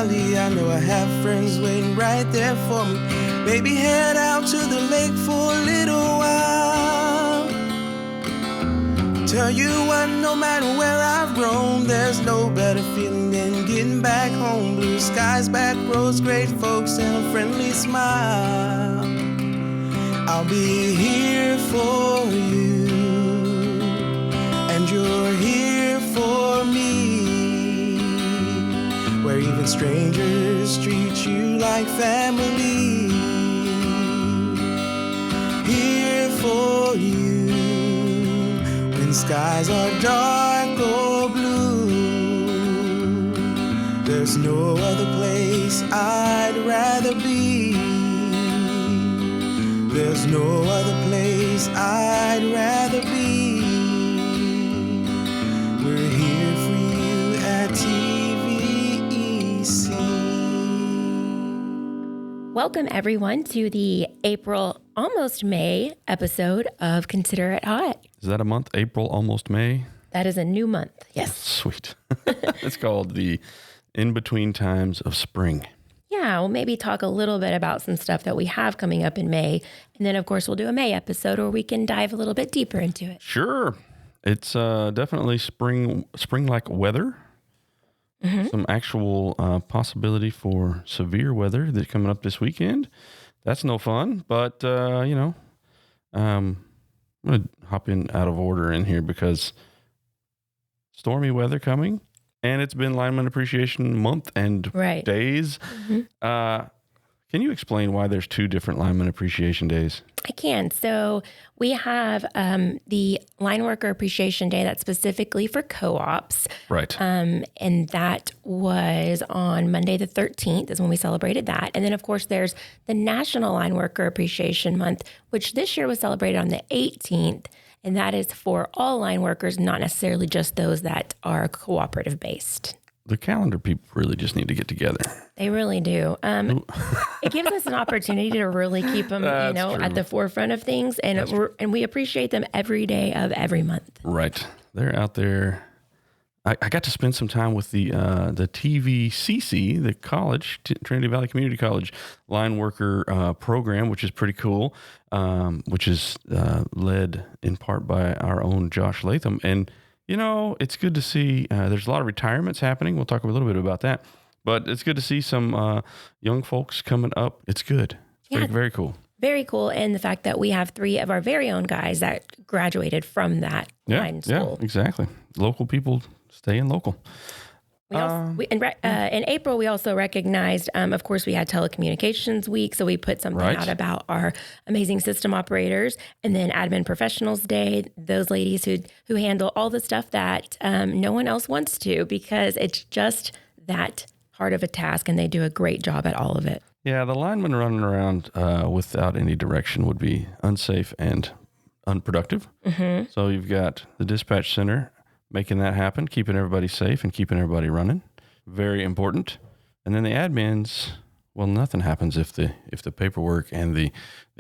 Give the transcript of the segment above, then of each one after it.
Valley. I know I have friends waiting right there for me. Maybe head out to the lake for a little while. Tell you what, no matter where I've roamed, there's no better feeling than getting back home. Blue skies, back roads, great folks, and a friendly smile. I'll be here for you, and you're here for me, where even strangers treat you like family. Here for you, when skies are dark or blue. There's no other place I'd rather be. There's no other place I'd rather be. We're here for you at TVEC. Welcome, everyone, to the April, almost May episode of Consider It Hot. Is that a month? April, almost May? That is a new month, yes. Sweet. It's called the in-between times of spring. Yeah, we'll maybe talk a little bit about some stuff that we have coming up in May. And then, of course, we'll do a May episode where we can dive a little bit deeper into it. Sure. It's definitely spring-like weather. Mm-hmm. Some actual possibility for severe weather that's coming up this weekend. That's no fun. But, I'm going to hop in out of order in here because stormy weather coming. And it's been Lineman Appreciation Month and days. Mm-hmm. Can you explain why there's two different Lineman Appreciation Days? I can. So we have the Line Worker Appreciation Day that's specifically for co-ops. Right. And that was on Monday the 13th is when we celebrated that. And then, of course, there's the National Line Worker Appreciation Month, which this year was celebrated on the 18th. And that is for all line workers, not necessarily just those that are cooperative based. The calendar people really just need to get together. They really do. It gives us an opportunity to really keep them, at the forefront of things. And we appreciate them every day of every month. Right. They're out there. I got to spend some time with the TVCC, the college, Trinity Valley Community College line worker program, which is pretty cool, which is led in part by our own Josh Latham. And, it's good to see there's a lot of retirements happening. We'll talk a little bit about that. But it's good to see some young folks coming up. It's good. It's very, very cool. Very cool. And the fact that we have 3 of our very own guys that graduated from that line school. Yeah, exactly. Local people staying local. In April, we also recognized, of course, we had Telecommunications Week. So we put something out about our amazing system operators, and then Admin Professionals Day, those ladies who handle all the stuff that no one else wants to, because it's just that hard of a task, and they do a great job at all of it. Yeah, the linemen running around without any direction would be unsafe and unproductive. Mm-hmm. So you've got the dispatch center making that happen, keeping everybody safe and keeping everybody running. Very important. And then the admins, well, nothing happens if the paperwork and the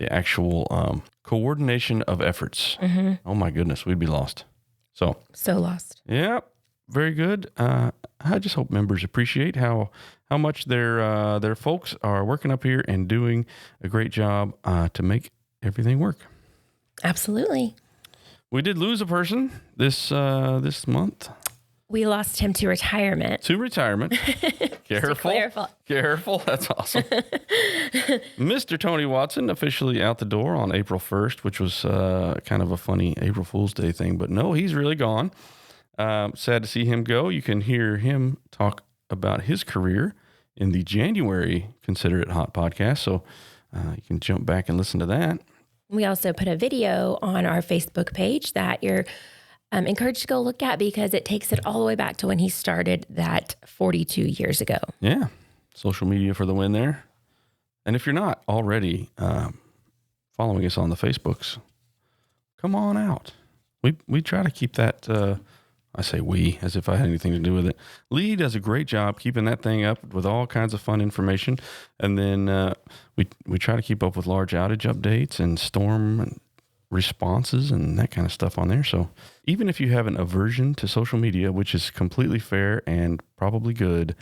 actual coordination of efforts. Mm-hmm. Oh my goodness, we'd be lost. So lost. Yeah, very good. I just hope members appreciate how much their folks are working up here and doing a great job to make everything work. Absolutely. We did lose a person this month. We lost him to retirement. Careful. Careful. That's awesome. Mr. Tony Watson officially out the door on April 1st, which was kind of a funny April Fool's Day thing. But no, he's really gone. Sad to see him go. You can hear him talk about his career in the January Consider It Hot podcast. So you can jump back and listen to that. We also put a video on our Facebook page that you're encouraged to go look at, because it takes it all the way back to when he started that 42 years ago. Yeah. Social media for the win there. And if you're not already following us on the Facebooks, come on out. We try to keep that, I say we, as if I had anything to do with it. Leigh does a great job keeping that thing up with all kinds of fun information. And then we try to keep up with large outage updates and storm responses and that kind of stuff on there. So even if you have an aversion to social media, which is completely fair and probably good,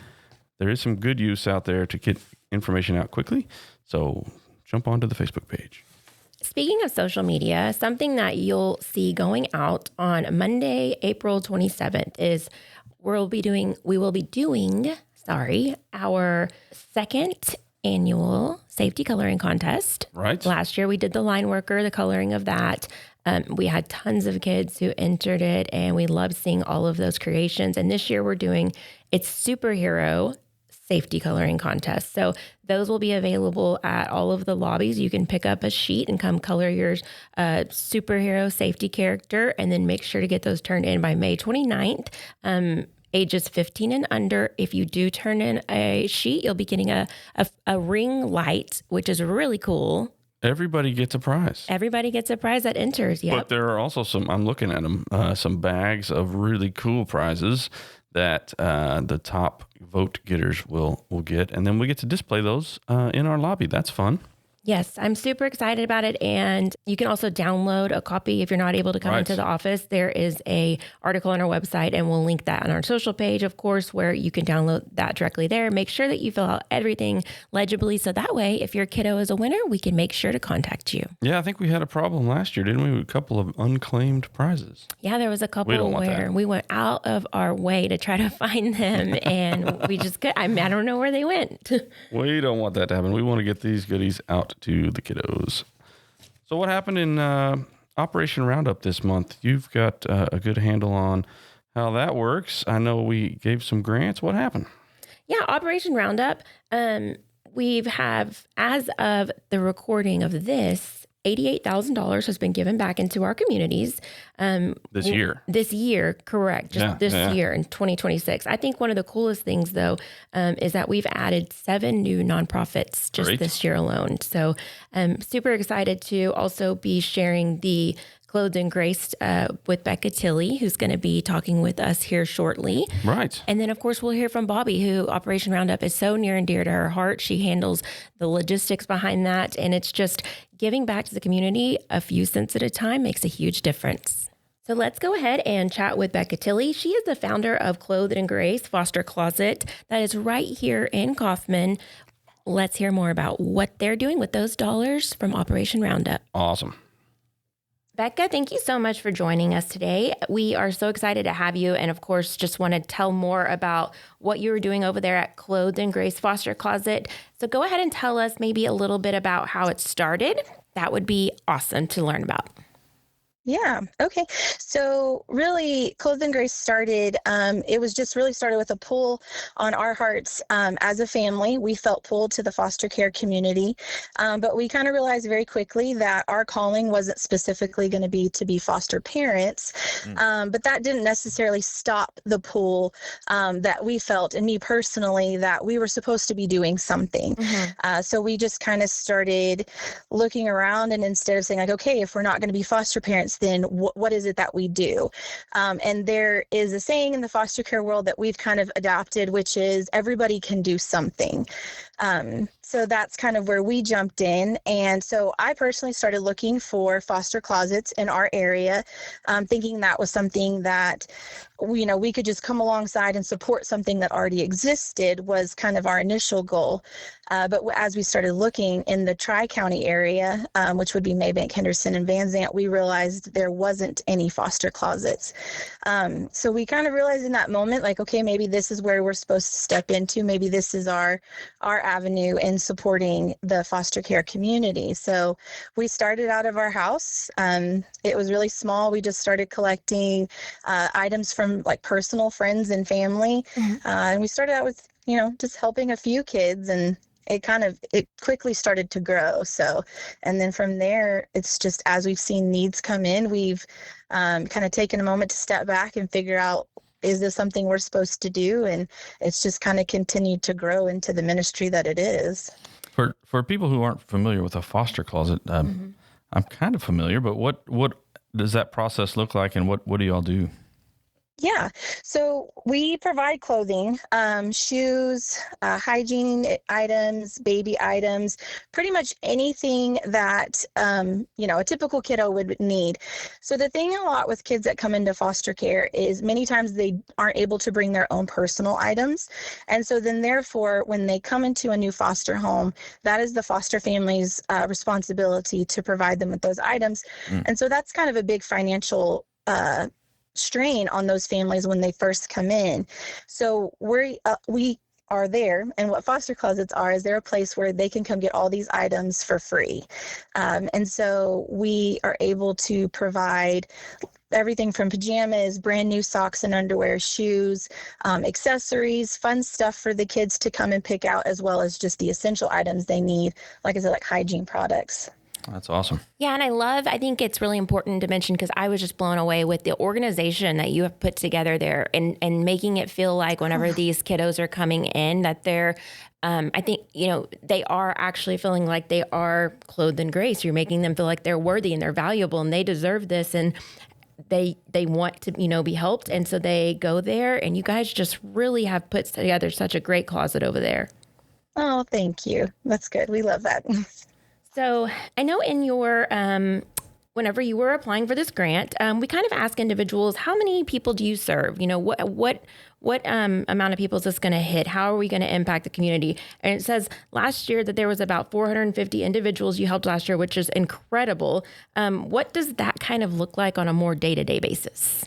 there is some good use out there to get information out quickly. So jump onto the Facebook page. Speaking of social media, something that you'll see going out on Monday, April 27th is we will be doing our second annual safety coloring contest. Right. Last year we did the line worker, the coloring of that. We had tons of kids who entered it, and we loved seeing all of those creations. And this year we're doing its superhero safety coloring contest. So those will be available at all of the lobbies. You can pick up a sheet and come color your superhero safety character, and then make sure to get those turned in by May 29th. Ages 15 and under. If you do turn in a sheet, you'll be getting a ring light, which is really cool. Everybody gets a prize. Everybody gets a prize that enters, yeah. But there are also I'm looking at them, some bags of really cool prizes that the top vote getters will get. And then we get to display those in our lobby. That's fun. Yes, I'm super excited about it. And you can also download a copy if you're not able to come into the office. There is a article on our website, and we'll link that on our social page, of course, where you can download that directly there. Make sure that you fill out everything legibly. So that way, if your kiddo is a winner, we can make sure to contact you. Yeah, I think we had a problem last year, didn't we? A couple of unclaimed prizes. Yeah, there was a couple where we went out of our way to try to find them, and we just I don't know where they went. We don't want that to happen. We want to get these goodies out to the kiddos. So what happened in Operation Roundup this month? You've got a good handle on how that works. I know we gave some grants. What happened? Yeah, Operation Roundup. As of the recording of this, $88,000 has been given back into our communities. This year. This year, correct. This year in 2026. I think one of the coolest things, though, is that we've added 7 new nonprofits just this year alone. So I'm super excited to also be sharing the Clothed and Graced with Becca Tilley, who's going to be talking with us here shortly. Right. And then, of course, we'll hear from Bobbi, who Operation Roundup is so near and dear to her heart. She handles the logistics behind that. And it's just giving back to the community a few cents at a time makes a huge difference. So let's go ahead and chat with Becca Tilley. She is the founder of Clothed and Graced Foster Closet that is right here in Kaufman. Let's hear more about what they're doing with those dollars from Operation Roundup. Awesome. Becca, thank you so much for joining us today. We are so excited to have you, and of course, just want to tell more about what you were doing over there at Clothed and Graced Foster Closet. So go ahead and tell us maybe a little bit about how it started. That would be awesome to learn about. Yeah. Okay. So really, Clothed and Graced started, it was just really started with a pull on our hearts as a family. We felt pulled to the foster care community, but we kind of realized very quickly that our calling wasn't specifically going to be foster parents, but that didn't necessarily stop the pull that we felt, and me personally, that we were supposed to be doing something. So we just kind of started looking around, and instead of saying like, okay, if we're not going to be foster parents, then what is it that we do? And there is a saying in the foster care world that we've kind of adopted, which is everybody can do something. So that's kind of where we jumped in. And so I personally started looking for foster closets in our area, thinking that was something that, we could just come alongside and support something that already existed was kind of our initial goal. But as we started looking in the Tri-County area, which would be Maybank, Henderson, and Van Zant, we realized there wasn't any foster closets. So we kind of realized in that moment, like, okay, maybe this is where we're supposed to step into. Maybe this is our avenue in supporting the foster care community. So we started out of our house. It was really small. We just started collecting items from like personal friends and family. And we started out with, just helping a few kids, and it quickly started to grow. So, and then from there, it's just, as we've seen needs come in, we've kind of taken a moment to step back and figure out, is this something we're supposed to do? And it's just kind of continued to grow into the ministry that it is. For people who aren't familiar with a foster closet, I'm kind of familiar, but what does that process look like, and what do y'all do? Yeah. So we provide clothing, shoes, hygiene items, baby items, pretty much anything that, a typical kiddo would need. So the thing a lot with kids that come into foster care is many times they aren't able to bring their own personal items. And so then therefore, when they come into a new foster home, that is the foster family's responsibility to provide them with those items. And so that's kind of a big financial strain on those families when they first come in. So we are there, and what foster closets are is they're a place where they can come get all these items for free. And so we are able to provide everything from pajamas, brand new socks and underwear, shoes, accessories, fun stuff for the kids to come and pick out, as well as just the essential items they need, like I said, like hygiene products. That's awesome. Yeah. And I think it's really important to mention, because I was just blown away with the organization that you have put together there, and making it feel like whenever these kiddos are coming in, that they're, I think, they are actually feeling like they are clothed in grace. You're making them feel like they're worthy and they're valuable and they deserve this. And they want to, be helped. And so they go there, and you guys just really have put together such a great closet over there. Oh, thank you. That's good. We love that. So I know in your, whenever you were applying for this grant, we kind of ask individuals, how many people do you serve? What amount of people is this going to hit? How are we going to impact the community? And it says last year that there was about 450 individuals you helped last year, which is incredible. What does that kind of look like on a more day-to-day basis?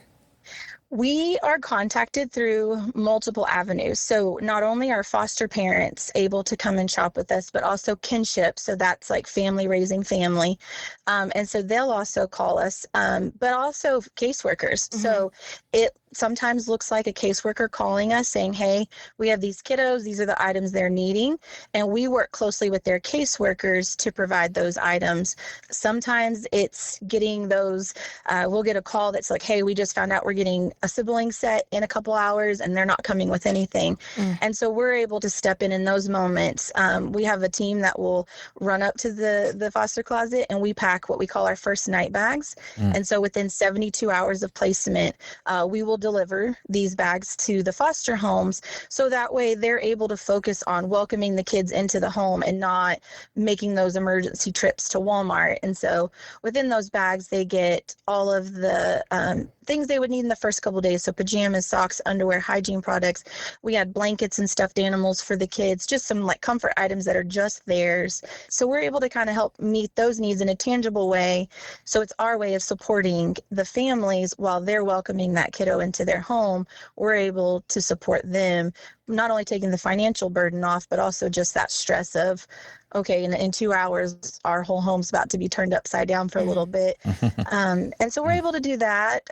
We are contacted through multiple avenues. So not only are foster parents able to come and shop with us, but also kinship. So that's like family raising family. And so they'll also call us, but also caseworkers. Mm-hmm. So it sometimes looks like a caseworker calling us saying, hey, we have these kiddos, these are the items they're needing. And we work closely with their caseworkers to provide those items. Sometimes it's getting those, we'll get a call that's like, hey, we just found out we're getting a sibling set in a couple hours and they're not coming with anything. And so we're able to step in those moments. We have a team that will run up to the foster closet, and we pack what we call our first night bags. And so within 72 hours of placement, we will deliver these bags to the foster homes, so that way they're able to focus on welcoming the kids into the home and not making those emergency trips to Walmart. And so within those bags, they get all of the things they would need in the first couple of days. So pajamas, socks, underwear, hygiene products. We had blankets and stuffed animals for the kids, just some like comfort items that are just theirs. So we're able to kind of help meet those needs in a tangible way. So it's our way of supporting the families while they're welcoming that kiddo into their home. We're able to support them, not only taking the financial burden off, but also just that stress of, okay, in 2 hours, our whole home's about to be turned upside down for a little bit. And so we're able to do that.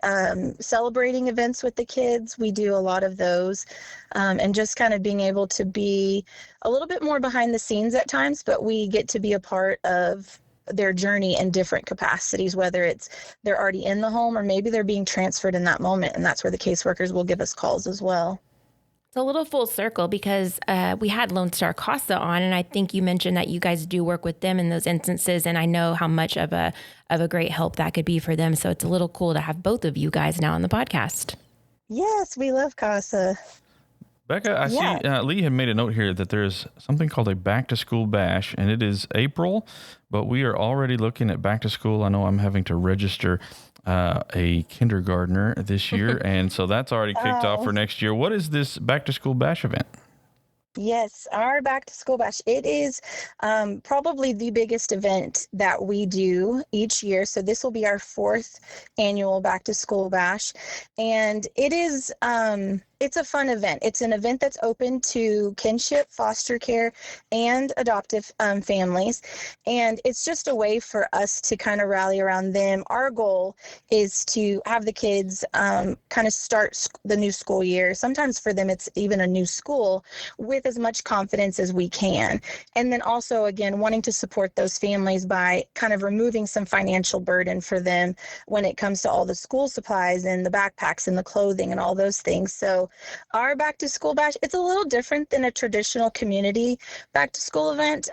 Celebrating events with the kids, we do a lot of those. And just kind of being able to be a little bit more behind the scenes at times, but we get to be a part of their journey in different capacities, whether it's they're already in the home or maybe they're being transferred in that moment. And that's where the caseworkers will give us calls as well. It's a little full circle, because we had Lone Star Casa on, and I think you mentioned that you guys do work with them in those instances, and I know how much of a great help that could be for them. So it's a little cool to have both of you guys now on the podcast. Yes, we love Casa. Becca, I see Leigh had made a note here that there's something called a back to school bash, and it is April, but we are already looking at back to school. I know I'm having to register a kindergartner this year, and so that's already kicked off for next year. What is this back to school bash event? Yes, our back to school bash. It is probably the biggest event that we do each year. So this will be our 4th annual back to school bash, and it is it's a fun event. It's an event that's open to kinship, foster care, and adoptive families. And it's just a way for us to kind of rally around them. Our goal is to have the kids kind of start the new school year. Sometimes for them, it's even a new school, with as much confidence as we can. And then also, again, wanting to support those families by kind of removing some financial burden for them when it comes to all the school supplies and the backpacks and the clothing and all those things. So So our back to school bash, it's a little different than a traditional community back to school event,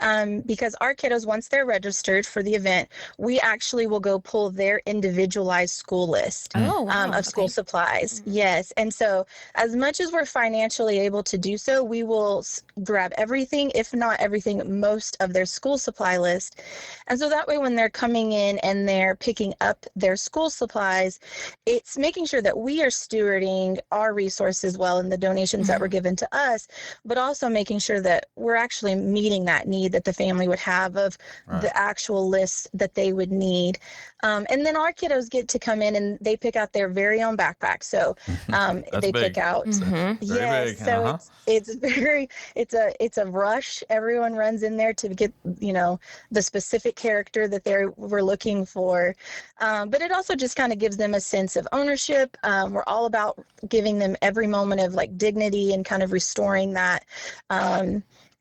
because our kiddos, once they're registered for the event, we actually will go pull their individualized school list of school supplies. Yes. And so as much as we're financially able to do so, we will grab everything, if not everything, most of their school supply list. And so that way, when they're coming in and they're picking up their school supplies, it's making sure that we are stewarding our resources well and the donations that were given to us, but also making sure that we're actually meeting that need that the family would have of the actual list that they would need. And then our kiddos get to come in and they pick out their very own backpack. So they pick out, big. So it's a rush. Everyone runs in there to get, the specific character that they were looking for. But it also just kind of gives them a sense of ownership. We're all about giving them every moment of like dignity and kind of restoring that.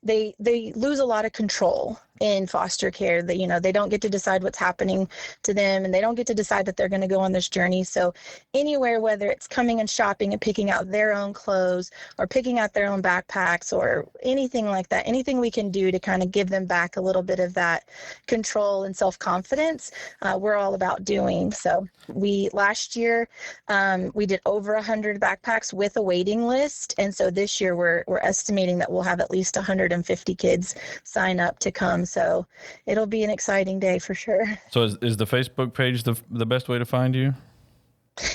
They lose a lot of control in foster care. That they don't get to decide what's happening to them, and they don't get to decide that they're going to go on this journey. So anywhere, whether it's coming and shopping and picking out their own clothes or picking out their own backpacks or anything like that, anything we can do to kind of give them back a little bit of that control and self-confidence, we're all about doing. So last year we did over 100 backpacks with a waiting list, and so this year we're estimating that we'll have at least 150 kids sign up to come. So it'll be an exciting day for sure. So is the Facebook page the best way to find you?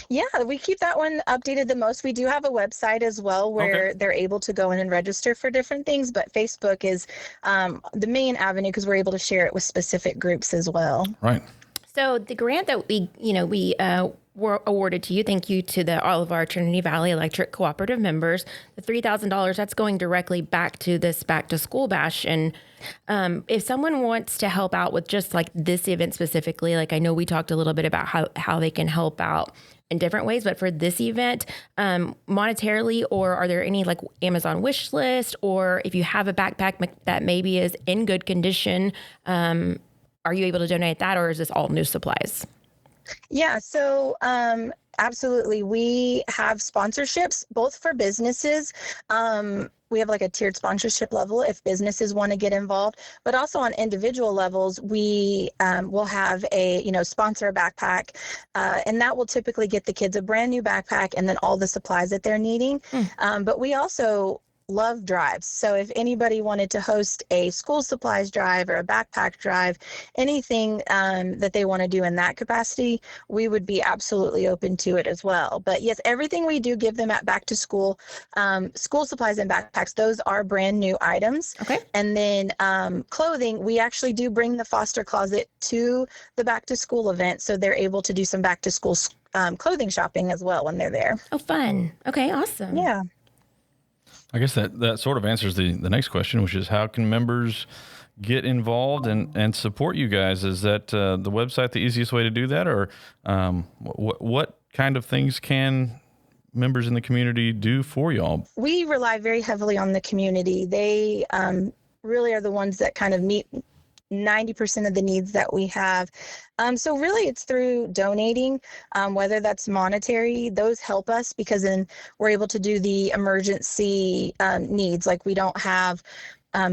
Yeah, we keep that one updated the most. We do have a website as well where they're able to go in and register for different things, but Facebook is the main avenue because we're able to share it with specific groups as well. Right. So the grant that we were awarded to you, thank you to all of our Trinity Valley Electric Cooperative members, the $3,000, that's going directly back to this back to school bash. And if someone wants to help out with just like this event specifically, like I know we talked a little bit about how they can help out in different ways, but for this event, monetarily, or are there any like Amazon wish list, or if you have a backpack that maybe is in good condition, are you able to donate that, or is this all new supplies? Yeah, so absolutely. We have sponsorships both for businesses. We have like a tiered sponsorship level if businesses want to get involved, but also on individual levels, we will have sponsor a backpack, and that will typically get the kids a brand new backpack and then all the supplies that they're needing. But we also love drives. So if anybody wanted to host a school supplies drive or a backpack drive, anything that they want to do in that capacity, we would be absolutely open to it as well. But yes, everything we do give them at back to school, school supplies and backpacks, those are brand new items. Okay. And then clothing, we actually do bring the foster closet to the back to school event. So they're able to do some back to school clothing shopping as well when they're there. Oh, fun. Okay, awesome. Yeah. I guess that sort of answers the next question, which is how can members get involved and support you guys? Is that the website the easiest way to do that, or what kind of things can members in the community do for y'all? We rely very heavily on the community. They really are the ones that kind of meet 90% of the needs that we have. So really it's through donating, whether that's monetary, those help us because then we're able to do the emergency needs. Like we don't have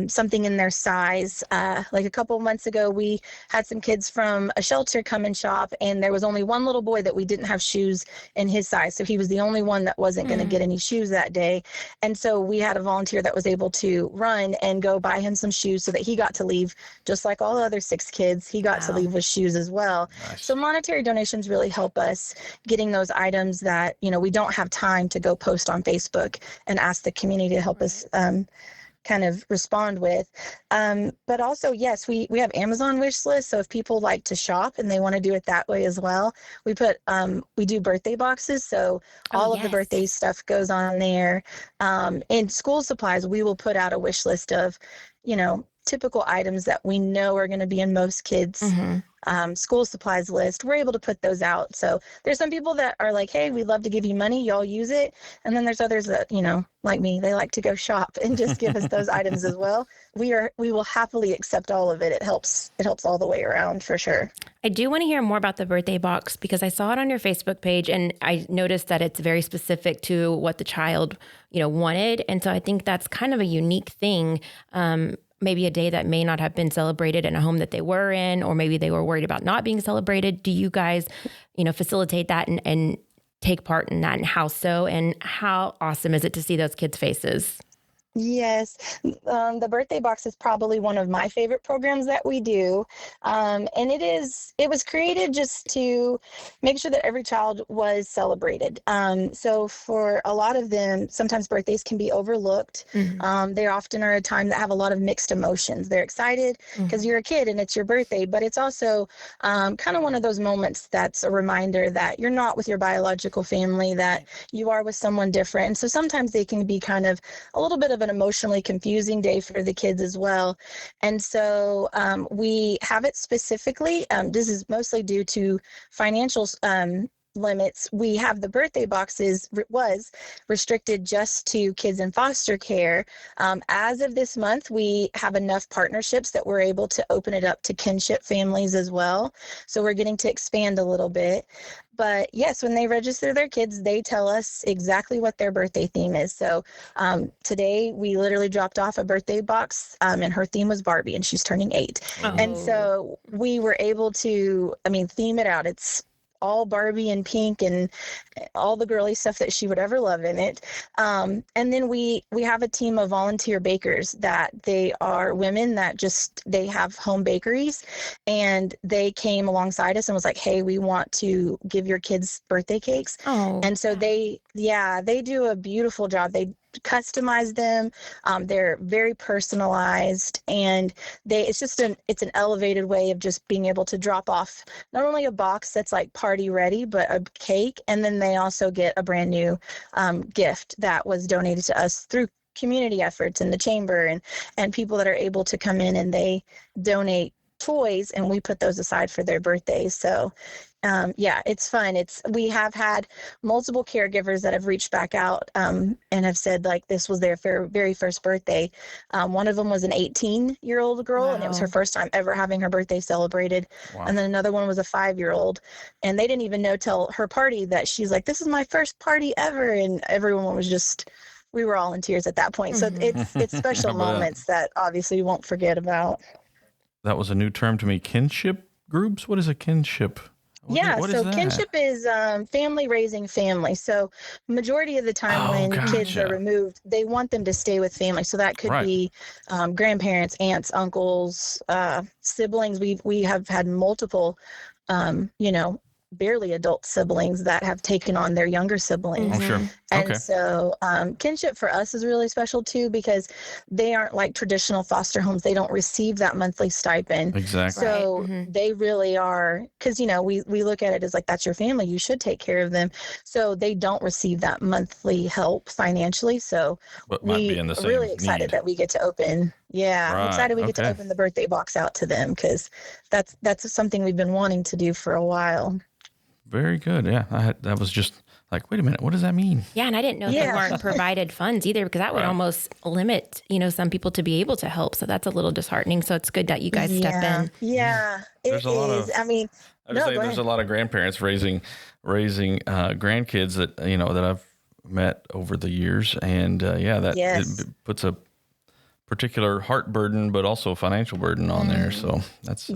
something in their size. Like a couple of months ago, we had some kids from a shelter come and shop, and there was only one little boy that we didn't have shoes in his size. So he was the only one that wasn't going to get any shoes that day. And so we had a volunteer that was able to run and go buy him some shoes so that he got to leave, just like all the other 6 kids, he got to leave with shoes as well. Nice. So monetary donations really help us getting those items that, we don't have time to go post on Facebook and ask the community to help us kind of respond with. But also, yes, we have Amazon wish lists. So if people like to shop and they want to do it that way as well, we do birthday boxes. So all of the birthday stuff goes on there. In school supplies, we will put out a wish list of, typical items that we know are going to be in most kids' school supplies list, we're able to put those out. So there's some people that are like, hey, we'd love to give you money, y'all use it. And then there's others that, like me, they like to go shop and just give us those items as well. We will happily accept all of it. It helps all the way around for sure. I do want to hear more about the birthday box because I saw it on your Facebook page and I noticed that it's very specific to what the child, wanted. And so I think that's kind of a unique thing. Maybe a day that may not have been celebrated in a home that they were in, or maybe they were worried about not being celebrated. Do you guys, facilitate that and take part in that, and how so? And how awesome is it to see those kids' faces? Yes. The birthday box is probably one of my favorite programs that we do. And it was created just to make sure that every child was celebrated. So for a lot of them, sometimes birthdays can be overlooked. They often are a time that have a lot of mixed emotions. They're excited because you're a kid and it's your birthday, but it's also kind of one of those moments that's a reminder that you're not with your biological family, that you are with someone different. And so sometimes they can be kind of a little bit of an emotionally confusing day for the kids as well. And so we have it specifically, this is mostly due to financial limits. We have the birthday boxes was restricted just to kids in foster care. As of this month, we have enough partnerships that we're able to open it up to kinship families as well. So we're getting to expand a little bit. But yes, when they register their kids, they tell us exactly what their birthday theme is. So today we literally dropped off a birthday box and her theme was Barbie and she's turning 8. Oh. And so we were able to, theme it out. It's all Barbie and pink and all the girly stuff that she would ever love in it. And then we have a team of volunteer bakers that they are women that they have home bakeries, and they came alongside us and was like, hey, we want to give your kids birthday cakes. Oh. And so they do a beautiful job. They customize them. They're very personalized, and it's an elevated way of just being able to drop off not only a box that's like party ready, but a cake. And then they also get a brand new gift that was donated to us through community efforts in the chamber and people that are able to come in and they donate toys and we put those aside for their birthdays. So it's fun. We have had multiple caregivers that have reached back out and have said like this was their very first birthday. One of them was an 18-year-old girl, Wow. and it was her first time ever having her birthday celebrated. Wow. And then another one was a 5-year-old, and they didn't even know till her party that she's like, this is my first party ever. And everyone was we were all in tears at that point. So it's special moments that obviously you won't forget about. That was a new term to me. Kinship groups? What is a kinship? What is that? Kinship is family raising family. So majority of the time when kids are removed, they want them to stay with family. So that could be grandparents, aunts, uncles, siblings. We have had multiple, barely adult siblings that have taken on their younger siblings. Oh, sure. And so kinship for us is really special too, because they aren't like traditional foster homes. They don't receive that monthly stipend. Exactly. So they really are, because, we look at it as like, that's your family. You should take care of them. So they don't receive that monthly help financially. So we are really excited that we get to open. Yeah, I'm excited we get to open the birthday box out to them, because that's something we've been wanting to do for a while. Very good. Yeah, that was just like, wait a minute, what does that mean? Yeah, and I didn't know they weren't provided funds either, because that would almost limit, some people to be able to help. So that's a little disheartening. So it's good that you guys step in. Yeah, there's a lot of grandparents raising grandkids that that I've met over the years, and it puts a particular heart burden, but also financial burden on there. So that's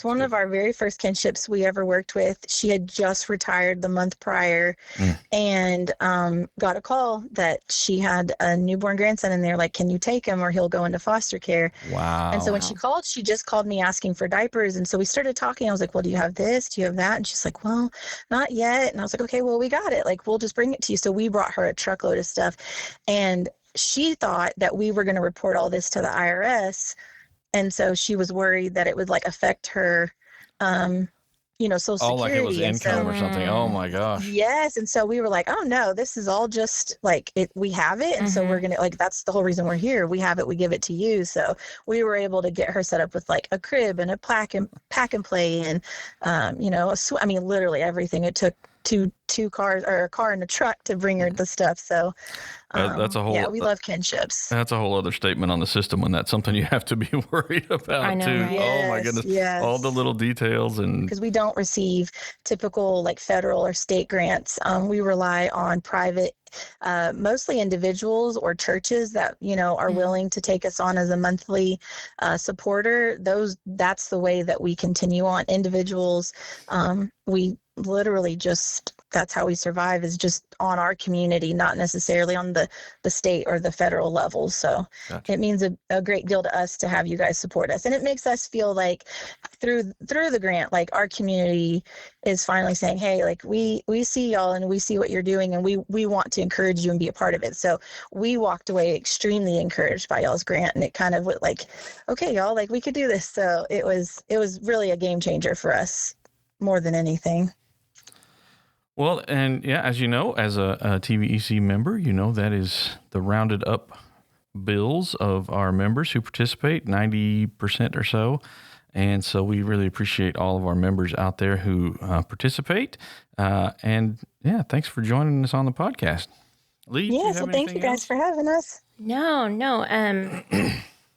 one of our very first kinships we ever worked with. She had just retired the month prior and got a call that she had a newborn grandson, and they're like, can you take him or he'll go into foster care? Wow. And so when she called, she just called me asking for diapers. And so we started talking. I was like, well, do you have this? Do you have that? And she's like, well, not yet. And I was like, okay, well, we got it. Like, we'll just bring it to you. So we brought her a truckload of stuff, and she thought that we were going to report all this to the IRS. And so she was worried that it would like affect her Social Oh, like it was Security. And income so, or something. Oh my gosh. yes. And so we were like, oh no, this is all just like it, we have it. And so we're going to, like, that's the whole reason we're here. We have it, we give it to you. So we were able to get her set up with like a crib and a pack and play and, literally everything. It took two cars, or a car and a truck, to bring her the stuff. So That's a whole. we love kinships. That's a whole other statement on the system when that's something you have to be worried about I know, too. right? Oh my goodness. Yes. All the little details, and because we don't receive typical like federal or state grants. We rely on private, mostly individuals or churches that, are willing to take us on as a monthly supporter. That's the way that we continue on. Individuals, we literally just, that's how we survive, is just on our community, not necessarily on the state or the federal level. So Gotcha. It means a great deal to us to have you guys support us. And it makes us feel like through the grant, like our community is finally saying, hey, like we see y'all and we see what you're doing, and we want to encourage you and be a part of it. So we walked away extremely encouraged by y'all's grant, and it kind of went like, okay, y'all, like we could do this. So it was really a game changer for us more than anything. well, and yeah, as you know, as a TVEC member, that is the rounded up bills of our members who participate, 90% or so. And so we really appreciate all of our members out there who participate. And yeah, thanks for joining us on the podcast. Leigh, Yeah, so thank you guys for having us. No.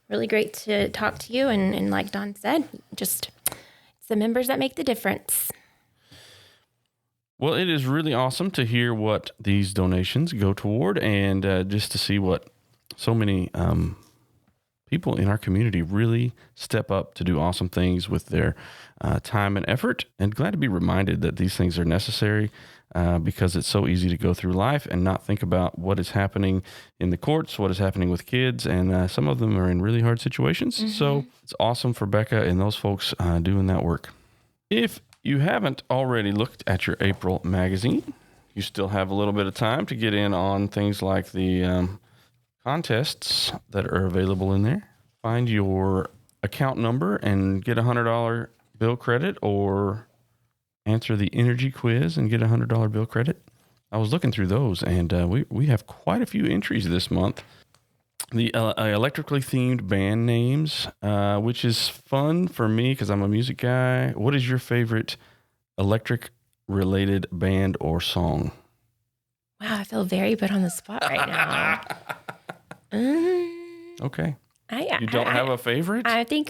Really great to talk to you. And like Dawn said, just it's the members that make the difference. Well, it is really awesome to hear what these donations go toward, and just to see what so many people in our community really step up to do awesome things with their time and effort. And glad to be reminded that these things are necessary, because it's so easy to go through life and not think about what is happening in the courts, what is happening with kids, and some of them are in really hard situations. Mm-hmm. So it's awesome for Becca and those folks doing that work. If you haven't already looked at your April magazine, you still have a little bit of time to get in on things like the contests that are available in there. Find your account number and get a $100 bill credit, or answer the energy quiz and get a $100 bill credit. I was looking through those, and we have quite a few entries this month. The electrically themed band names, which is fun for me because I'm a music guy. What is your favorite electric related band or song? Wow, I feel very put on the spot right now. Okay. You don't have a favorite? I think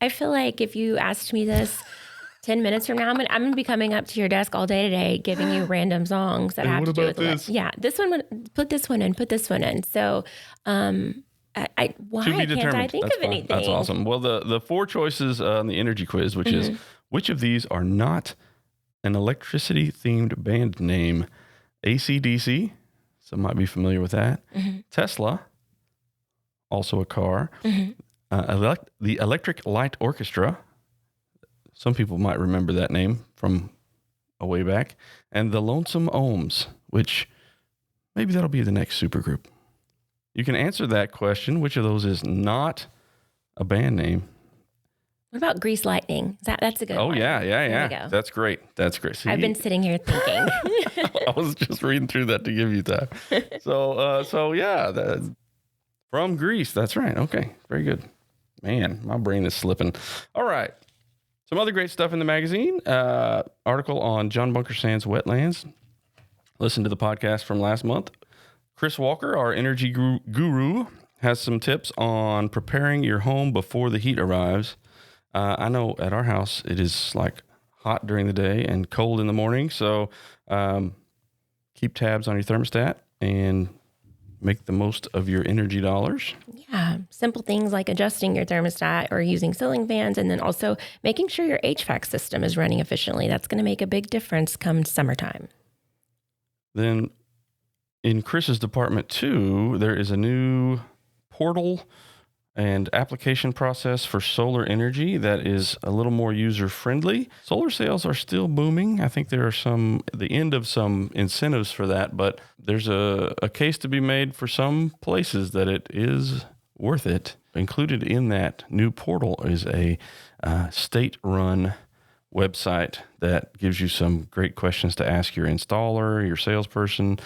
I feel like if you asked me this 10 minutes from now, I'm going to be coming up to your desk all day today, giving you random songs that have to do with this. Yeah, this one, put this one in, put this one in. So, why can't I think of anything? That's awesome. Well, the four choices on the energy quiz, which is, which of these are not an electricity themed band name? AC/DC, some might be familiar with that. Mm-hmm. Tesla, also a car. Mm-hmm. The Electric Light Orchestra, some people might remember that name from a way back. And the Lonesome Ohms, which maybe that'll be the next supergroup. You can answer that question. Which of those is not a band name? What about Grease Lightning? That's a good one. Oh, yeah. There we go. That's great. See, I've been sitting here thinking. I was just reading through that to give you time. So yeah, from Greece. That's right. Okay, very good. Man, my brain is slipping. All right. Some other great stuff in the magazine. Article on John Bunker Sands wetlands. Listen to the podcast from last month. Chris Walker, our energy guru, has some tips on preparing your home before the heat arrives. I know at our house it is like hot during the day and cold in the morning. So keep tabs on your thermostat and make the most of your energy dollars. Yeah. Simple things like adjusting your thermostat or using ceiling fans, and then also making sure your HVAC system is running efficiently. That's going to make a big difference come summertime. Then in Chris's department too, there is a new portal and application process for solar energy that is a little more user-friendly. Solar sales are still booming. I think there are the end of some incentives for that, but there's a case to be made for some places that it is worth it. Included in that new portal is a state-run website that gives you some great questions to ask your installer, your salesperson,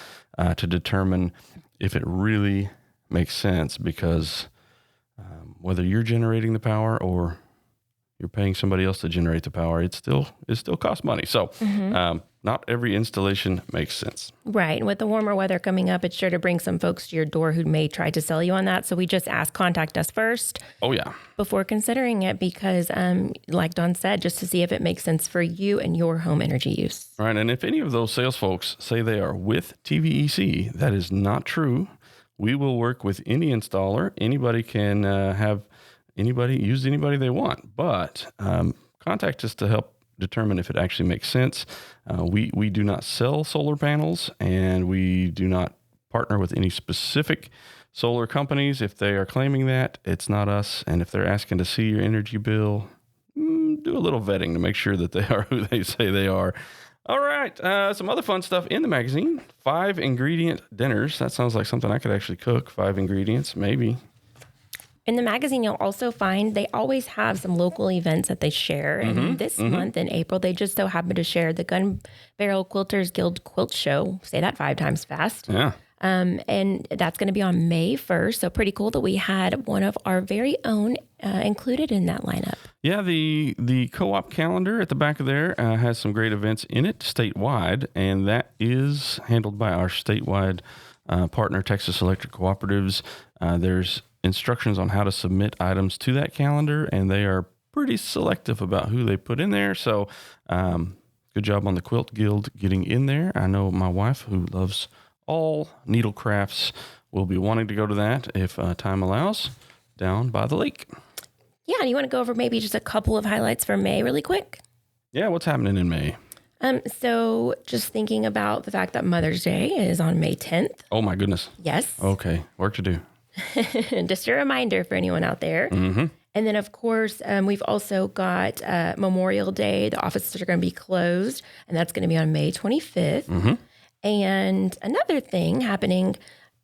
to determine if it really makes sense, because whether you're generating the power or you're paying somebody else to generate the power, it still costs money. So not every installation makes sense. Right. And with the warmer weather coming up, it's sure to bring some folks to your door who may try to sell you on that. So we just ask, contact us first. Oh, yeah. Before considering it, because like Don said, just to see if it makes sense for you and your home energy use. Right. And if any of those sales folks say they are with TVEC, that is not true. We will work with any installer. Anybody can use anybody they want, but contact us to help determine if it actually makes sense. We do not sell solar panels, and we do not partner with any specific solar companies. If they are claiming that, it's not us. And if they're asking to see your energy bill, do a little vetting to make sure that they are who they say they are. All right. Some other fun stuff in the magazine. 5 ingredient dinners. That sounds like something I could actually cook. 5 ingredients, maybe. In the magazine, you'll also find they always have some local events that they share. And this month in April, they just so happen to share the Gun Barrel Quilters Guild Quilt Show. Say that 5 times fast. Yeah. And that's going to be on May 1st. So pretty cool that we had one of our very own included in that lineup. Yeah, the co-op calendar at the back of there has some great events in it statewide, and that is handled by our statewide partner, Texas Electric Cooperatives. There's instructions on how to submit items to that calendar, and they are pretty selective about who they put in there. So good job on the Quilt Guild getting in there. I know my wife, who loves all needle crafts, will be wanting to go to that if time allows, down by the lake. Yeah, and you want to go over maybe just a couple of highlights for May really quick? Yeah, what's happening in May? So just thinking about the fact that Mother's Day is on May 10th. Oh, my goodness. Yes. Okay, work to do. Just a reminder for anyone out there. And then, of course, we've also got Memorial Day. The offices are going to be closed, and that's going to be on May 25th. And another thing happening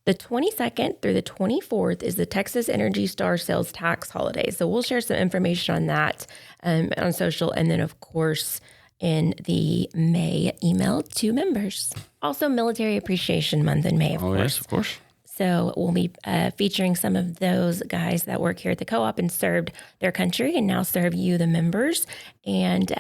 the 22nd through the 24th is the Texas Energy Star Sales Tax Holiday. So we'll share some information on that on social. And then, of course, in the May email to members. Also, Military Appreciation Month in May, of course. Yes, of course. So we'll be featuring some of those guys that work here at the co-op and served their country and now serve you, the members. And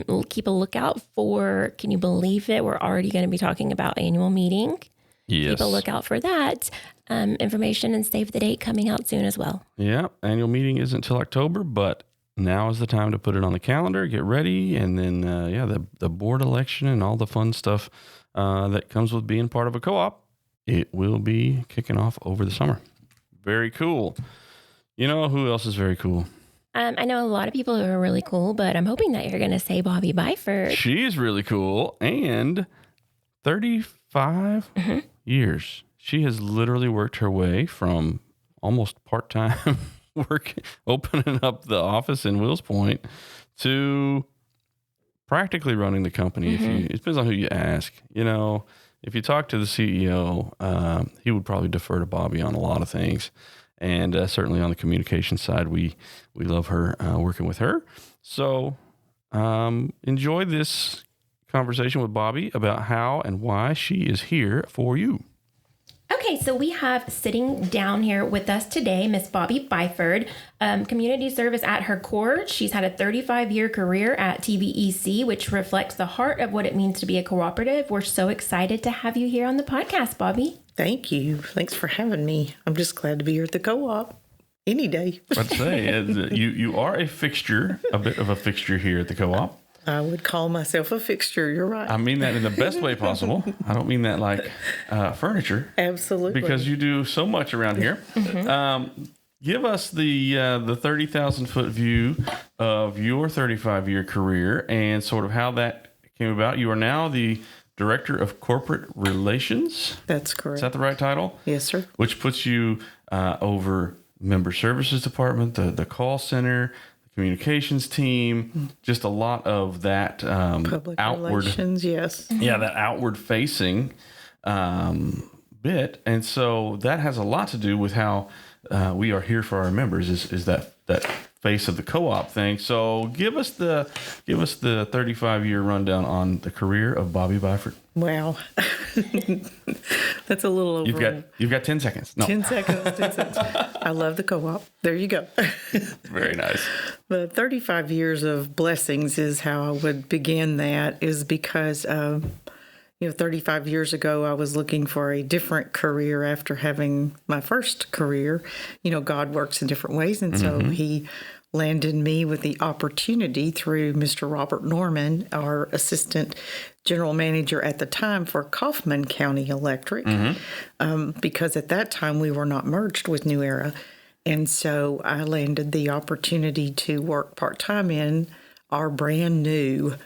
we'll keep a lookout for, can you believe it? We're already going to be talking about annual meeting. Yes. Keep a lookout for that information and save the date coming out soon as well. Yeah, annual meeting isn't until October, but now is the time to put it on the calendar, get ready, and then, the board election and all the fun stuff that comes with being part of a co-op. It will be kicking off over the summer. Very cool. You know who else is very cool? I know a lot of people who are really cool, but I'm hoping that you're going to say Bobbi Byford. She is really cool. And 35 years. She has literally worked her way from almost part-time work, opening up the office in Wills Point, to practically running the company. It depends on who you ask. You know, if you talk to the CEO, he would probably defer to Bobbi on a lot of things. And certainly on the communication side, we love her, working with her. So enjoy this conversation with Bobbi about how and why she is here for you. Okay, so we have sitting down here with us today, Miss Bobbi Byford, community service at her core. She's had a 35-year career at TVEC, which reflects the heart of what it means to be a cooperative. We're so excited to have you here on the podcast, Bobbi. Thank you. Thanks for having me. I'm just glad to be here at the co-op any day. I'd say you are a fixture, a bit of a fixture here at the co-op. I would call myself a fixture. You're right. I mean that in the best way possible. I don't mean that like furniture. Absolutely. Because you do so much around here. Give us the 30,000-foot view of your 35-year career and sort of how that came about. You are now the Director of Corporate Relations. That's correct. Is that the right title? Yes, sir. Which puts you over Member Services Department, the call center, communications team, just a lot of that Public outward relations, yes. Yeah, that outward facing bit. And so that has a lot to do with how we are here for our members is that face of the co-op thing. So give us the 35-year rundown on the career of Bobbi Byford. Wow. That's a little over. You've got 10 seconds. No. 10 seconds. 10 seconds. I love the co-op. There you go. Very nice. The 35 years of blessings is how I would begin that, is because 35 years ago, I was looking for a different career after having my first career. God works in different ways. And so he landed me with the opportunity through Mr. Robert Norman, our assistant general manager at the time for Kaufman County Electric, because at that time we were not merged with New Era. And so I landed the opportunity to work part-time in our brand new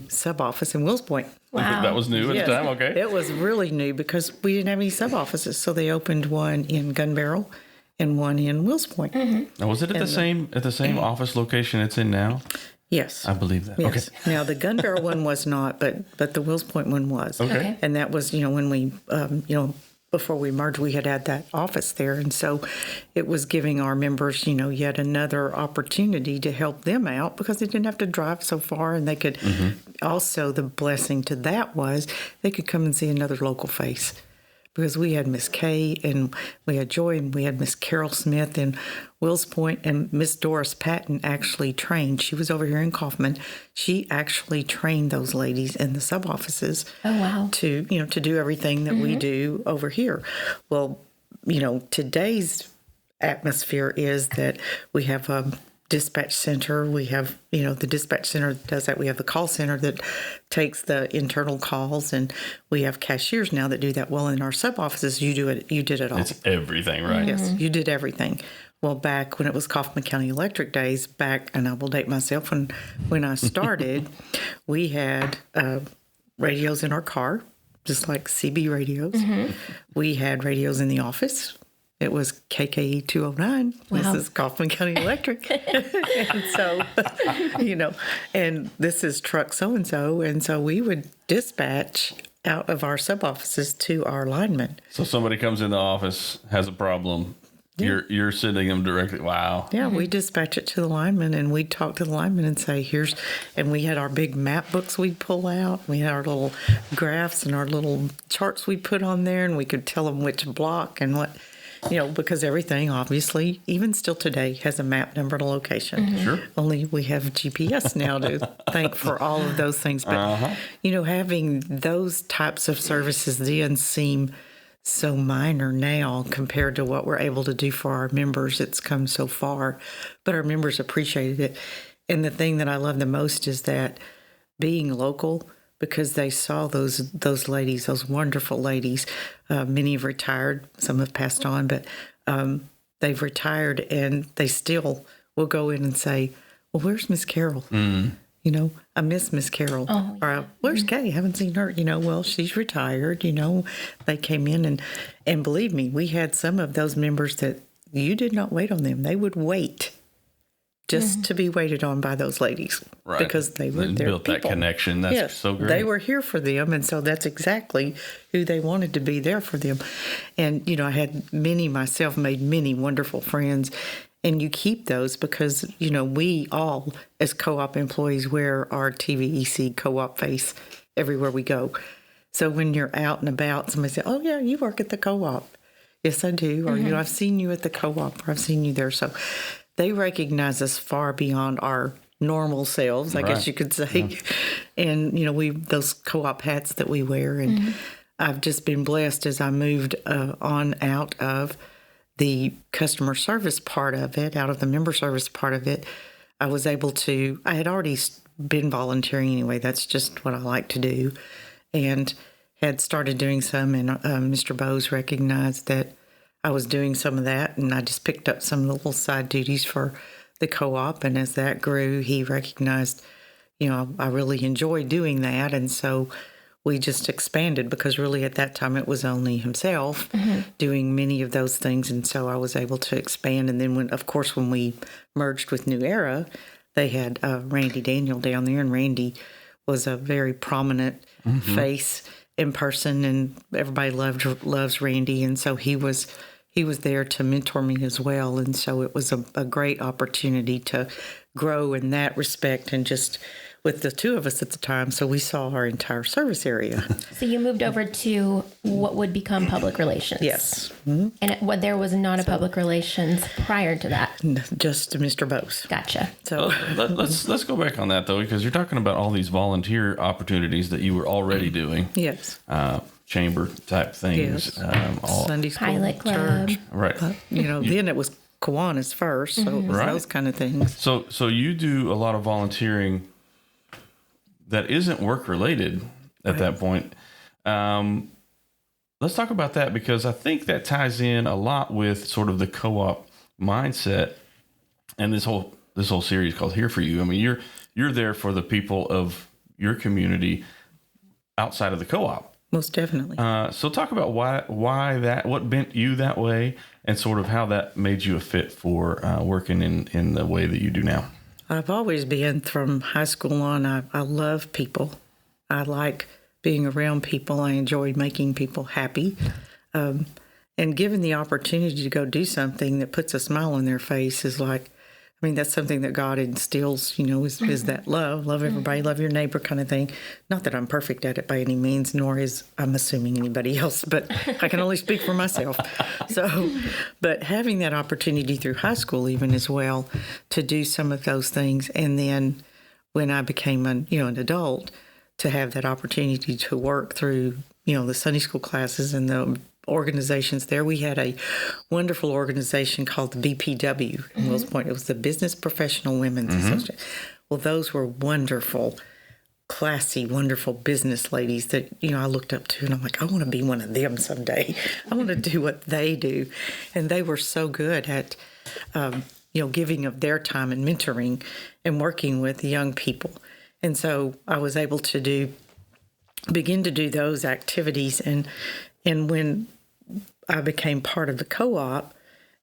sub-office in Wills Point. Wow. That was new at the time? Okay. It was really new because we didn't have any sub-offices. So they opened one in Gun Barrel and one in Wills Point. Now, was it at the same office location it's in now? Yes. I believe that. Yes. Okay. Now, the Gun Barrel one was not, but the Wills Point one was. Okay. And that was, when we, before we merged, we had that office there. And so it was giving our members, yet another opportunity to help them out because they didn't have to drive so far. And they could also, the blessing to that was they could come and see another local face. Because we had Miss Kay and we had Joy and we had Miss Carol Smith in Wills Point, and Miss Doris Patton actually trained. She was over here in Kaufman. She actually trained those ladies in the sub offices. Oh, wow. To do everything that we do over here. Well, today's atmosphere is that we have a dispatch center. We have, the dispatch center does that. We have the call center that takes the internal calls, and we have cashiers now that do that. Well, in our sub offices, you did it all. It's everything, right? Yes, you did everything. Well, back when it was Kaufman County Electric days, and I will date myself, when I started, we had radios in our car, just like CB radios. We had radios in the office. It was KKE 209. Wow. This is Kaufman County Electric. And so, and this is truck so-and-so. And so we would dispatch out of our sub-offices to our linemen. So somebody comes in the office, has a problem. Yeah. You're sending them directly. Wow. Yeah, we dispatch it to the linemen, and we'd talk to the linemen and say, and we had our big map books we'd pull out. We had our little graphs and our little charts we'd put on there, and we could tell them which block and what. Because everything, obviously, even still today, has a map number and a location. Sure. Only we have GPS now to thank for all of those things. But, having those types of services then seem so minor now compared to what we're able to do for our members. It's come so far, but our members appreciated it. And the thing that I love the most is that being local, because they saw those ladies, those wonderful ladies. Many have retired, some have passed on, but they've retired, and they still will go in and say, "Well, where's Miss Carol? I miss Miss Carol." Oh, yeah. Or "Where's Kay? Haven't seen her." Well, she's retired. They came in, and believe me, we had some of those members that you did not wait on them; they would wait. Just to be waited on by those ladies, right? Because they were there. Built that connection. That's so great. They were here for them, and so that's exactly who they wanted to be there for them. And I had made many wonderful friends, and you keep those because we all, as co-op employees, wear our TVEC co-op face everywhere we go. So when you're out and about, somebody says, "Oh yeah, you work at the co-op." Yes, I do. Or I've seen you at the co-op, or I've seen you there. So. They recognize us far beyond our normal selves, I guess you could say. Yeah. And, those co-op hats that we wear. And I've just been blessed as I moved on out of the customer service part of it, out of the member service part of it. I had already been volunteering anyway. That's just what I like to do. And had started doing some. And Mr. Bowes recognized that I was doing some of that, and I just picked up some little side duties for the co-op. And as that grew, he recognized, I really enjoy doing that. And so we just expanded because really at that time it was only himself doing many of those things. And so I was able to expand. And then when we merged with New Era, they had Randy Daniel down there, and Randy was a very prominent face in person, and everybody loves Randy. And so he was he was there to mentor me as well. And so it was a great opportunity to grow in that respect, and just with the two of us at the time, so we saw our entire service area. So you moved over to what would become public relations. Yes. Mm-hmm. And there was not a public relations prior to that. Just Mr. Bose. Gotcha. So let's go back on that though, because you're talking about all these volunteer opportunities that you were already doing. Yes. Chamber type things. Yes. Sunday school, Pilot club. church. Right. Then it was Kiwanis first, so it was those kind of things. So you do a lot of volunteering that isn't work related at that point. Let's talk about that, because I think that ties in a lot with sort of the co-op mindset and this whole series called Here For You. I mean, you're there for the people of your community outside of the co-op. Most definitely. So talk about why that, what bent you that way, and sort of how that made you a fit for working in the way that you do now. I've always been, from high school on, I love people. I like being around people. I enjoy making people happy. And given the opportunity to go do something that puts a smile on their face is like, that's something that God instills, is that love everybody, love your neighbor kind of thing. Not that I'm perfect at it by any means, nor is I'm assuming anybody else, but I can only speak for myself. So, but having that opportunity through high school even as well to do some of those things. And then when I became an adult, to have that opportunity to work through, the Sunday school classes and the organizations there. We had a wonderful organization called the BPW in Wills Point. It was the Business Professional Women's Association. Well, those were wonderful, classy, wonderful business ladies that, I looked up to, and I'm like, I want to be one of them someday. I want to do what they do. And they were so good at, giving of their time and mentoring and working with young people. And so I was able to begin to do those activities. And when I became part of the co-op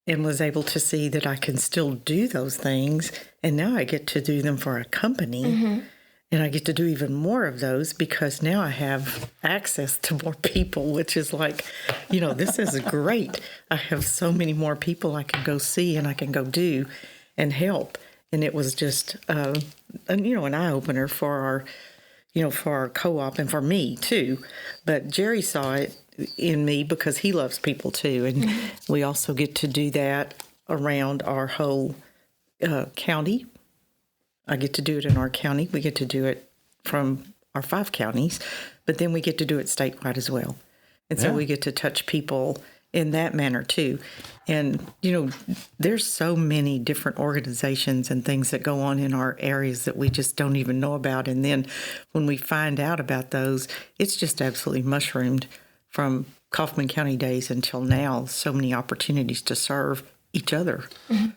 and was able to see that I can still do those things, and now I get to do them for a company, and I get to do even more of those because now I have access to more people, which is like, this is great. I have so many more people I can go see and I can go do and help. And it was just, an eye-opener for our co-op and for me too. But Jerry saw it in me because he loves people too. And we also get to do that around our whole county. I get to do it in our county. We get to do it from our 5 counties, but then we get to do it statewide as well. And so we get to touch people in that manner too. And, there's so many different organizations and things that go on in our areas that we just don't even know about. And then when we find out about those, it's just absolutely mushroomed from Kaufman County days until now. So many opportunities to serve each other.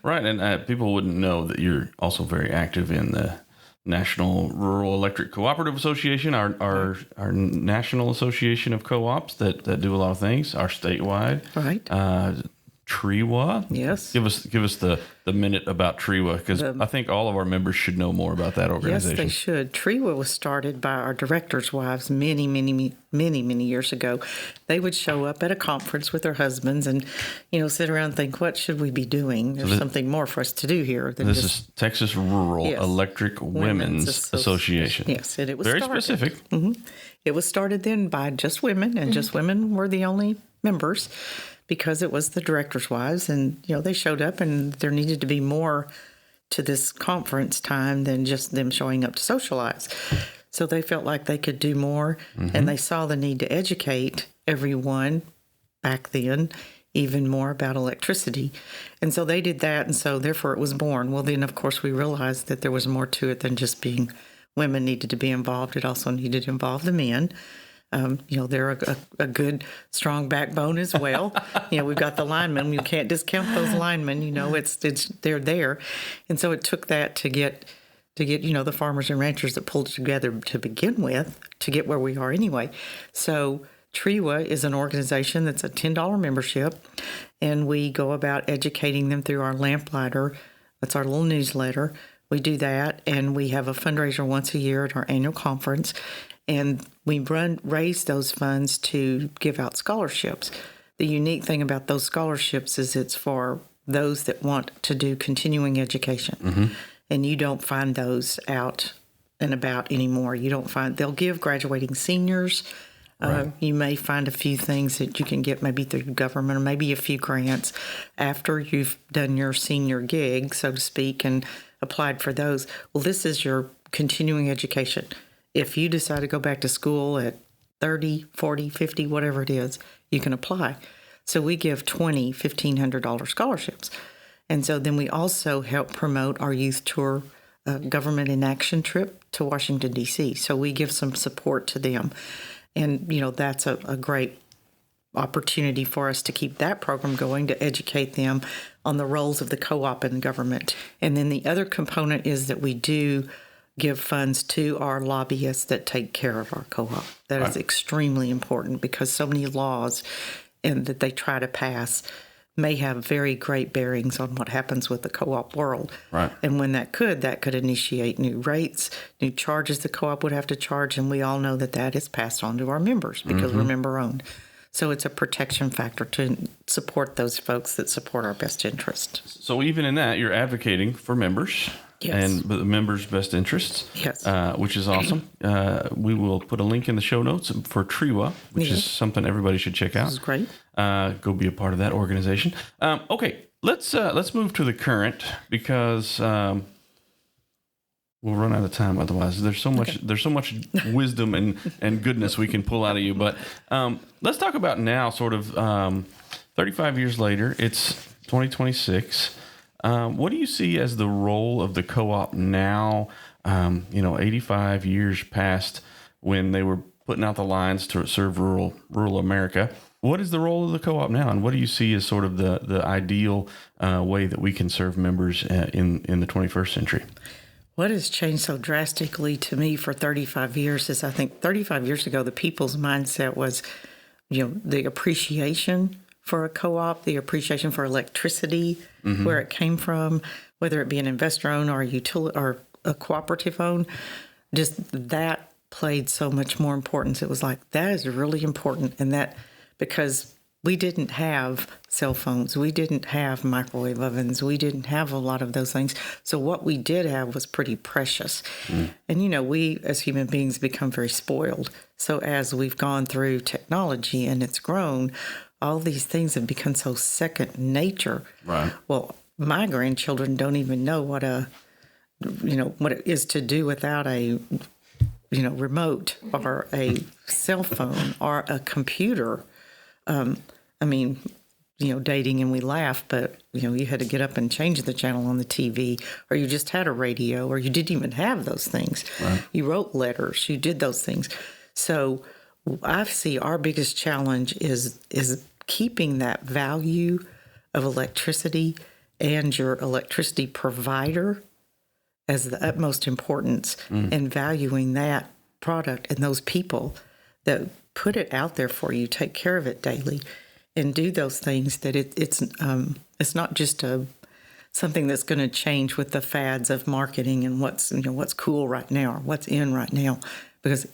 Right. And people wouldn't know that you're also very active in the National Rural Electric Cooperative Association, our national association of co-ops that do a lot of things, our statewide. Right. TREWA. Yes. Give us the minute about TREWA, because I think all of our members should know more about that organization. Yes, they should. TREWA was started by our directors' wives many years ago. They would show up at a conference with their husbands and, sit around and think, what should we be doing? There's something more for us to do here than this is Texas Rural Electric Women's Association. Yes, and it was very started. specific. It was started then by just women, and just women were the only members, because it was the directors' wives, and, they showed up, and there needed to be more to this conference time than just them showing up to socialize. So they felt like they could do more, and they saw the need to educate everyone back then even more about electricity. And so they did that, and so therefore it was born. Well, then, of course, we realized that there was more to it than just being women needed to be involved. It also needed to involve the men. They're a good, strong backbone as well. We've got the linemen. You can't discount those linemen. They're there. And so it took that to get the farmers and ranchers that pulled together to begin with to get where we are anyway. So TREWA is an organization that's a $10 membership, and we go about educating them through our Lamplighter. That's our little newsletter. We do that, and we have a fundraiser once a year at our annual conference. And we raise those funds to give out scholarships, the unique thing about those scholarships is it's for those that want to do continuing education. And you don't find those out and about anymore. You don't find, they'll give graduating seniors. Right. You may find a few things that you can get maybe through government or maybe a few grants after you've done your senior gig, so to speak, and applied for those. Well, this is your continuing education. If you decide to go back to school at 30, 40, 50, whatever it is, you can apply. So we give $1,500 scholarships. And so then we also help promote our youth tour government in action trip to Washington, D.C. So we give some support to them. And, that's a great opportunity for us to keep that program going, to educate them on the roles of the co-op in government. And then the other component is that we do give funds to our lobbyists that take care of our co-op. That is extremely important because so many laws that they try to pass may have very great bearings on what happens with the co-op world. Right. And when that could initiate new rates, new charges the co-op would have to charge, and we all know that is passed on to our members because we're member-owned. So it's a protection factor to support those folks that support our best interest. So even in that, you're advocating for members. Yes. And the members' best interests, yes, which is awesome. We will put a link in the show notes for TRIWA, which is something everybody should check out. This is great. Go be a part of that organization. Okay, let's move to the current because we'll run out of time otherwise. There's so much wisdom and goodness we can pull out of you. But let's talk about now. Sort of 35 years later, it's 2026. What do you see as the role of the co-op now, 85 years past when they were putting out the lines to serve rural America? What is the role of the co-op now, and what do you see as sort of the ideal way that we can serve members in the 21st century? What has changed so drastically to me for 35 years is I think 35 years ago, the people's mindset was, the appreciation for a co-op, the appreciation for electricity, where it came from, whether it be an investor-owned or a cooperative-owned, just that played so much more importance. It was like, that is really important, and that because we didn't have cell phones, we didn't have microwave ovens, we didn't have a lot of those things. So what we did have was pretty precious. And, we as human beings become very spoiled. So as we've gone through technology and it's grown, all these things have become so second nature. Right. Well, my grandchildren don't even know what it is to do without a, remote or a cell phone or a computer. Dating and we laugh, but, you had to get up and change the channel on the TV, or you just had a radio, or you didn't even have those things. Right. You wrote letters, you did those things. So I see our biggest challenge is keeping that value of electricity and your electricity provider as the utmost importance, and valuing that product and those people that put it out there for you, take care of it daily, and do those things. That it's not just something that's going to change with the fads of marketing and what's cool right now or what's in right now, because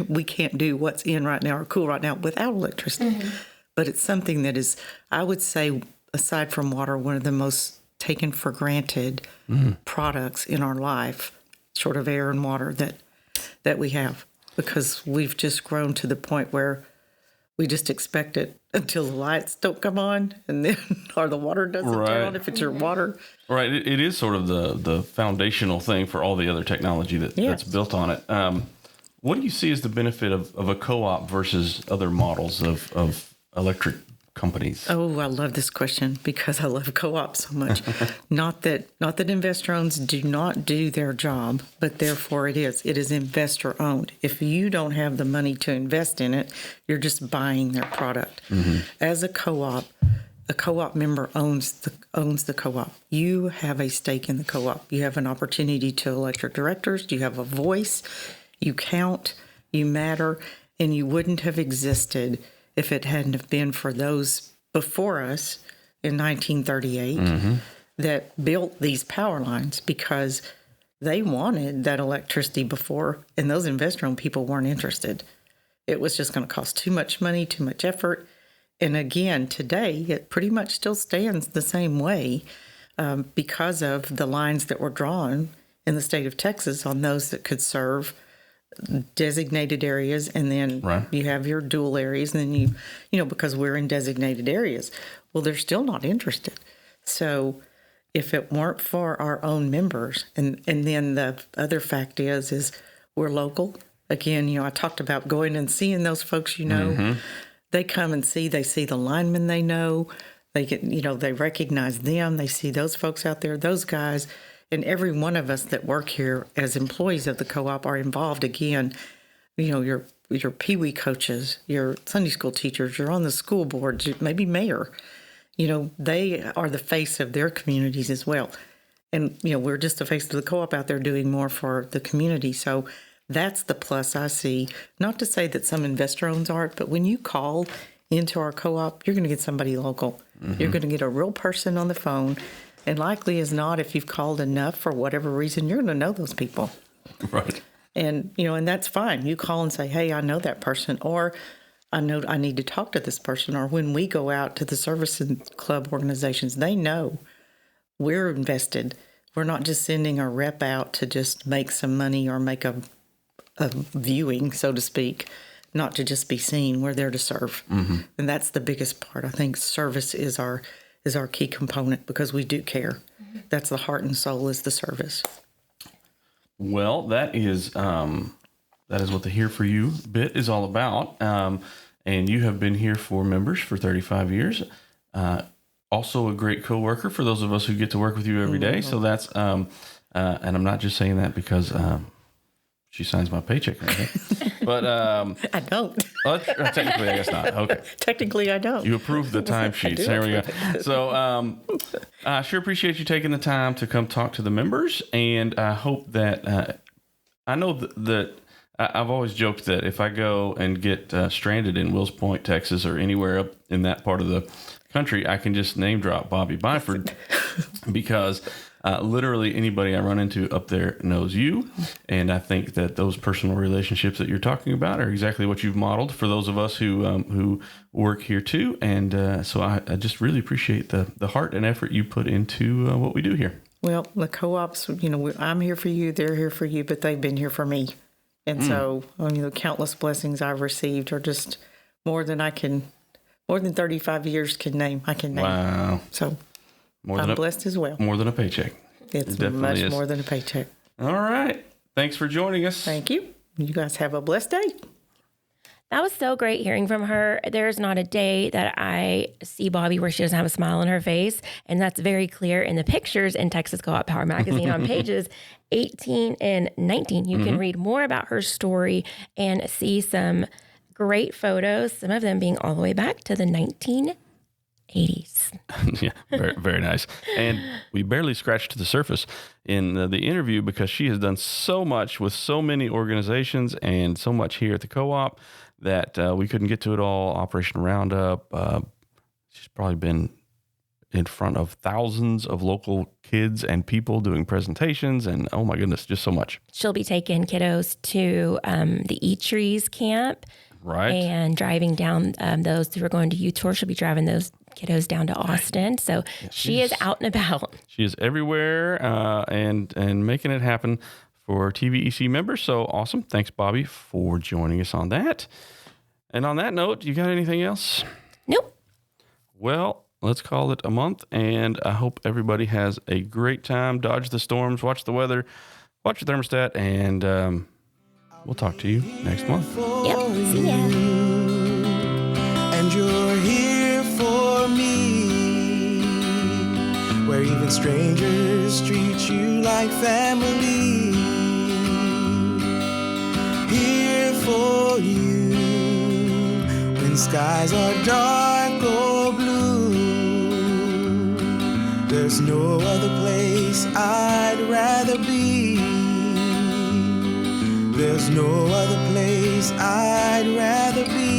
we can't do what's in right now or cool right now without electricity. But it's something that is, I would say, aside from water, one of the most taken for granted products in our life, short of air and water, that we have, because we've just grown to the point where we just expect it until the lights don't come on, and then or the water doesn't turn on if it's your water. Right. It is sort of the foundational thing for all the other technology that's built on it. What do you see as the benefit of a co-op versus other models of electric companies? Oh, I love this question because I love co-ops so much. Not that investor-owned do not do their job, but therefore it is investor-owned. If you don't have the money to invest in it, you're just buying their product. As a co-op member owns the co-op. You have a stake in the co-op. You have an opportunity to elect your directors. You have a voice. You count. You matter. And you wouldn't have existed if it hadn't have been for those before us in 1938 that built these power lines, because they wanted that electricity before, and those investor-owned people weren't interested. It was just going to cost too much money, too much effort, And again, today, it pretty much still stands the same way because of the lines that were drawn in the state of Texas on those that could serve designated areas. And then you have your dual areas. And then you know, because we're in designated areas, well, they're still not interested. So if it weren't for our own members, and then the other fact is we're local. Again, you know, I talked about going and seeing those folks, you know, they come and they see the linemen they know, they get, you know, they recognize them, they see those folks out there, those guys, and every one of us that work here as employees of the co-op are involved. Again, you know, your Pee-wee coaches, your Sunday school teachers, you're on the school board, maybe mayor, you know, they are the face of their communities as well. And, you know, we're just the face of the co-op out there doing more for the community. So that's the plus I see. Not to say that some investor-owns aren't, but when you call into our co-op, you're going to get somebody local. You're going to get a real person on the phone. And likely as not, if you've called enough for whatever reason, you're going to know those people. Right. And, you know, and that's fine. You call and say, hey, I know that person, or I know I need to talk to this person. Or when we go out to the service and club organizations, they know we're invested. We're not just sending a rep out to just make some money or make a viewing, so to speak, not to just be seen. We're there to serve. And that's the biggest part. I think service is our key component because we do care. That's the heart and soul, is the service. Well, that is what the Here For You bit is all about. And you have been here for members for 35 years. Also a great coworker for those of us who get to work with you every day. So that's, and I'm not just saying that because she signs my paycheck, right? But I don't. Well, technically, I guess not. Okay. Technically, I don't. You approve the timesheets. There we go. So I sure appreciate you taking the time to come talk to the members. And I hope that I know that I've always joked that if I go and get stranded in Wills Point, Texas, or anywhere up in that part of the country, I can just name drop Bobbi Byford because literally anybody I run into up there knows you. And I think that those personal relationships that you're talking about are exactly what you've modeled for those of us who work here too. And so I just really appreciate the heart and effort you put into what we do here. Well, the co-ops, you know, I'm here for you, they're here for you, but they've been here for me. And so, I mean, the countless blessings I've received are just more than 35 years can name. Wow. So I'm blessed as well. More than a paycheck. It's much more than a paycheck. All right. Thanks for joining us. Thank you. You guys have a blessed day. That was so great hearing from her. There's not a day that I see Bobbi where she doesn't have a smile on her face. And that's very clear in the pictures in Texas Co-op Power Magazine on pages 18 and 19. You can read more about her story and see some great photos, some of them being all the way back to the 1980s. Yeah, very, very nice. And we barely scratched the surface in the interview because she has done so much with so many organizations and so much here at the co-op that we couldn't get to it all. Operation Roundup. She's probably been in front of thousands of local kids and people doing presentations, and oh my goodness, just so much. She'll be taking kiddos to the E-Trees camp. Right. And driving down those who are going to youth tour. She'll be driving those kiddos down to Austin. So she is out and about. She is everywhere and making it happen for TVEC members. So awesome. Thanks, Bobbi, for joining us on that. And on that note, you got anything else? Nope. Well, let's call it a month. And I hope everybody has a great time. Dodge the storms, watch the weather, watch your thermostat, and we'll talk to you next month. Yep. See ya. And you're here for me, where even strangers treat you like family. Here for you when skies are dark or blue. There's no other place I'd rather be. There's no other place I'd rather be.